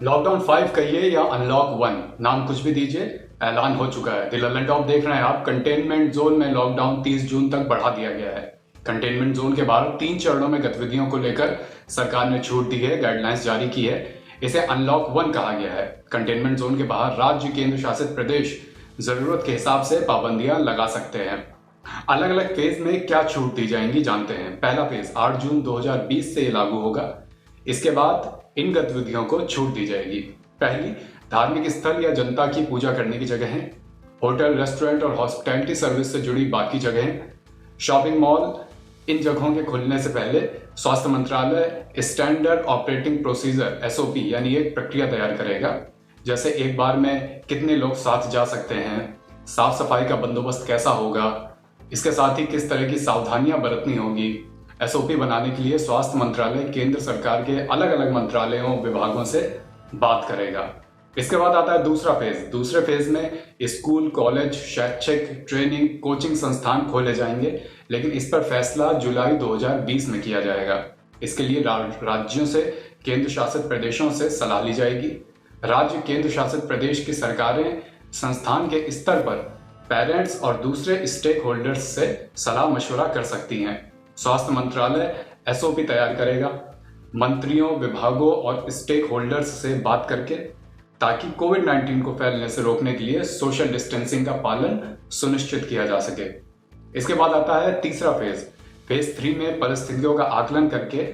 Lockdown 5 कहिए या unlock 1, नाम कुछ भी दीजिए, ऐलान हो चुका है। द ललन टॉप देख रहे हैं आप। कंटेनमेंट जोन में लॉकडाउन 30 जून तक बढ़ा दिया गया है। कंटेनमेंट जोन के बाहर 3 चरणों में गतिविधियों को लेकर सरकार ने छूट दी है, गाइडलाइंस जारी की है। इसे अनलॉक 1 कहा गया है। कंटेनमेंट जोन के बाहर राज्य, केंद्र शासित प्रदेश जरूरत के हिसाब से पाबंदियां लगा सकते हैं। अलग अलग फेज में क्या छूट दी जाएंगी जानते हैं। पहला फेज 8 जून 2020 से लागू होगा। इसके बाद इन गतिविधियों को छूट दी जाएगी। पहली, धार्मिक स्थल या जनता की पूजा करने की जगह, होटल, रेस्टोरेंट और हॉस्पिटैलिटी सर्विस से जुड़ी बाकी जगहें, शॉपिंग मॉल। इन जगहों के खुलने से पहले स्वास्थ्य मंत्रालय स्टैंडर्ड ऑपरेटिंग प्रोसीजर एसओपी यानी एक प्रक्रिया तैयार करेगा। जैसे एक बार में कितने लोग साथ जा सकते हैं, साफ सफाई का बंदोबस्त कैसा होगा, इसके साथ ही किस तरह की सावधानियां बरतनी होगी। एसओपी बनाने के लिए स्वास्थ्य मंत्रालय केंद्र सरकार के अलग अलग मंत्रालयों, विभागों से बात करेगा। इसके बाद आता है दूसरा फेज। दूसरे फेज में स्कूल, कॉलेज, शैक्षिक, ट्रेनिंग, कोचिंग संस्थान खोले जाएंगे, लेकिन इस पर फैसला जुलाई 2020 में किया जाएगा। इसके लिए राज्यों से, केंद्र शासित प्रदेशों से सलाह ली जाएगी। राज्य, केंद्र शासित प्रदेश की सरकारें संस्थान के स्तर पर पेरेंट्स और दूसरे स्टेक होल्डर्स से सलाह मशवरा कर सकती हैं। स्वास्थ्य मंत्रालय एसओपी तैयार करेगा, मंत्रियों, विभागों और स्टेक होल्डर्स से बात करके, ताकि कोविड-19 को फैलने से रोकने के लिए सोशल डिस्टेंसिंग का पालन सुनिश्चित किया जा सके। इसके बाद आता है तीसरा फेज। फेज 3 में परिस्थितियों का आकलन करके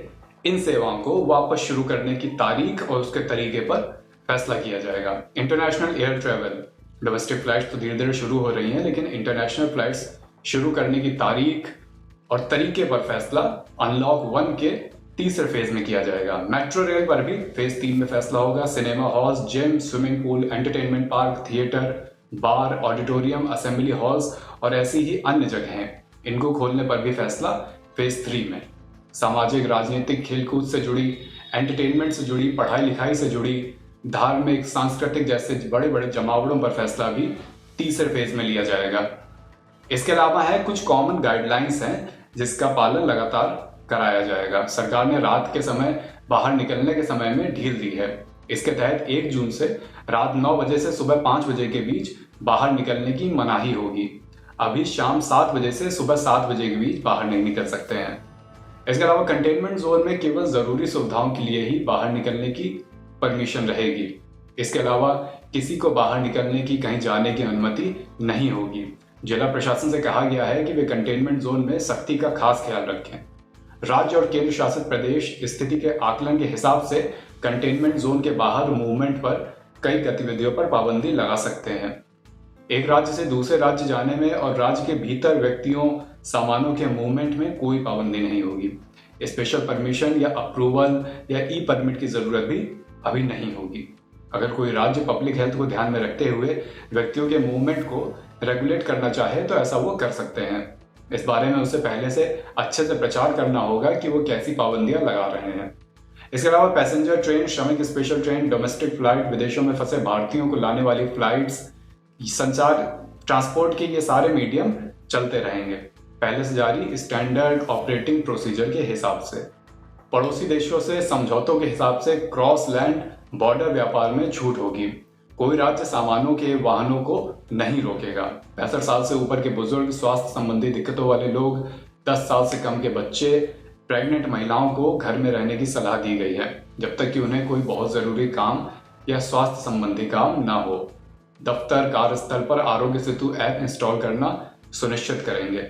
इन सेवाओं को वापस शुरू करने की तारीख और उसके तरीके पर फैसला किया जाएगा। International air travel, domestic flights तो धीरे धीरे शुरू हो रही हैं, लेकिन इंटरनेशनल फ्लाइट्स शुरू करने की तारीख और तरीके पर फैसला अनलॉक 1 के तीसरे फेज में किया जाएगा। मेट्रो रेल पर भी फेज 3 में फैसला होगा। Cinema halls, gym, swimming pool, entertainment park, theatre, bar, auditorium, assembly halls और ऐसी ही अन्य जगहें, इनको खोलने पर भी फैसला फेज 3 में। सामाजिक, राजनीतिक, खेलकूद से जुड़ी, एंटरटेनमेंट से जुड़ी, पढ़ाई लिखाई से जुड़ी, धार्मिक, सांस्कृतिक जैसे बड़े बड़े जमावड़ों पर फैसला भी तीसरे फेज में लिया जाएगा। इसके अलावा है कुछ कॉमन गाइडलाइंस हैं जिसका पालन लगातार कराया जाएगा। सरकार ने रात के समय बाहर निकलने के समय में ढील दी है। इसके तहत 1 जून से रात 9 बजे से सुबह 5 बजे के बीच बाहर निकलने की मनाही होगी। अभी शाम 7 बजे से सुबह 7 बजे के बीच बाहर नहीं निकल सकते हैं। इसके अलावा कंटेनमेंट जोन में केवल जरूरी सुविधाओं के लिए ही बाहर निकलने की परमिशन रहेगी। इसके अलावा किसी को बाहर निकलने की, कहीं जाने की अनुमति नहीं होगी। जिला प्रशासन से कहा गया है कि वे कंटेनमेंट जोन में सख्ती का खास ख्याल रखें। राज्य और केंद्र शासित प्रदेश स्थिति के आकलन के हिसाब से कंटेनमेंट जोन के बाहर मूवमेंट पर कई गतिविधियों पर पाबंदी लगा सकते हैं। एक राज्य से दूसरे राज्य जाने में और राज्य के भीतर व्यक्तियों, सामानों के मूवमेंट में कोई पाबंदी नहीं होगी। स्पेशल परमिशन या अप्रूवल या ई परमिट की जरूरत भी अभी नहीं होगी। अगर कोई राज्य पब्लिक हेल्थ को ध्यान में रखते हुए व्यक्तियों के मूवमेंट को रेगुलेट करना चाहे तो ऐसा वो कर सकते हैं। इस बारे में उसे पहले से अच्छे से प्रचार करना होगा कि वो कैसी पाबंदियां लगा रहे हैं। इसके अलावा पैसेंजर ट्रेन, श्रमिक स्पेशल ट्रेन, डोमेस्टिक फ्लाइट, विदेशों में फंसे भारतीयों को लाने वाली फ्लाइट्स, संचार, ट्रांसपोर्ट के ये सारे मीडियम चलते रहेंगे पहले से जारी स्टैंडर्ड ऑपरेटिंग प्रोसीजर के हिसाब से। पड़ोसी देशों से समझौतों के हिसाब से क्रॉस लैंड बॉर्डर व्यापार में छूट होगी। कोई राज्य सामानों के वाहनों को नहीं रोकेगा। 65 साल से ऊपर के बुजुर्ग, स्वास्थ्य संबंधी दिक्कतों वाले लोग, 10 साल से कम के बच्चे, प्रेग्नेंट महिलाओं को घर में रहने की सलाह दी गई है, जब तक कि उन्हें कोई बहुत जरूरी काम या स्वास्थ्य संबंधी काम ना हो। दफ्तर, कार्यस्थल पर आरोग्य सेतु ऐप इंस्टॉल करना सुनिश्चित करेंगे।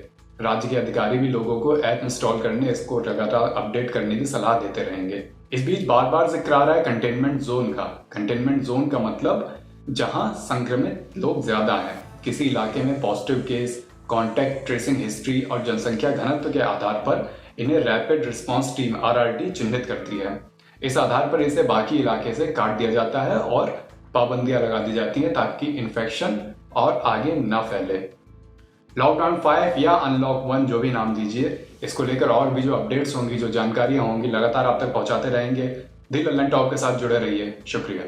राज्य के अधिकारी भी लोगों को ऐप इंस्टॉल करने, इसको लगातार अपडेट करने की सलाह देते रहेंगे। इस बीच बार बार जिक्र आ रहा है कंटेनमेंट जोन का। कंटेनमेंट जोन का मतलब जहां संक्रमित लोग ज्यादा हैं। किसी इलाके में positive case, contact tracing history और जनसंख्या घनत्व के आधार पर इन्हें रैपिड रिस्पांस टीम RRT चिन्हित करती है। इस आधार पर इसे बाकी इलाके से काट दिया जाता है और पाबंदियां लगा दी जाती हैं ताकि इन्फेक्शन और आगे न फैले। लॉकडाउन 5 या अनलॉक 1 जो भी नाम दीजिए, इसको लेकर और भी जो अपडेट्स होंगी, जो जानकारियां होंगी, लगातार आप तक पहुंचाते रहेंगे। द ललन टॉप के साथ जुड़े रहिए। शुक्रिया।